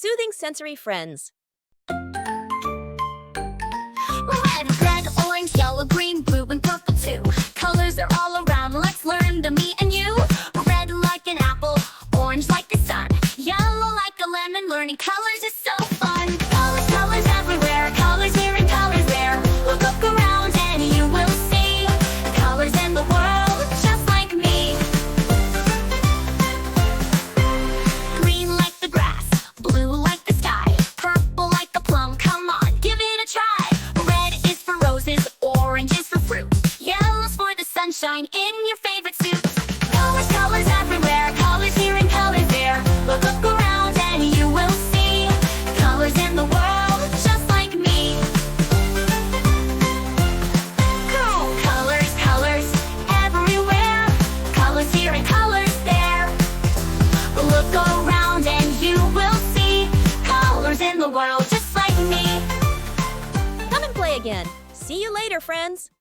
Soothing sensory friends. Red, orange, yellow, green, blue, and purple too. Colors are all around, let's learn to me and you. Red like an apple, orange like the sun, yellow like a lemon. Learning colors is so fun. Colors, colors everywhere, colors here and colors there. Look around and you will see colors in the world, just like me. Green like the grass, blue like the sky, purple like a plum. Come on, give it a try. Red is for roses, orange is for fruit, yellow's for the sunshine in your favorite suit. Colors, colors everywhere, colors here and colors there. Look around and you will see colors in the world, just like me. Colors, colors everywhere, colors here and colors there. Look around and you will see colors in the world, just like me. Come and play again. See you later, friends.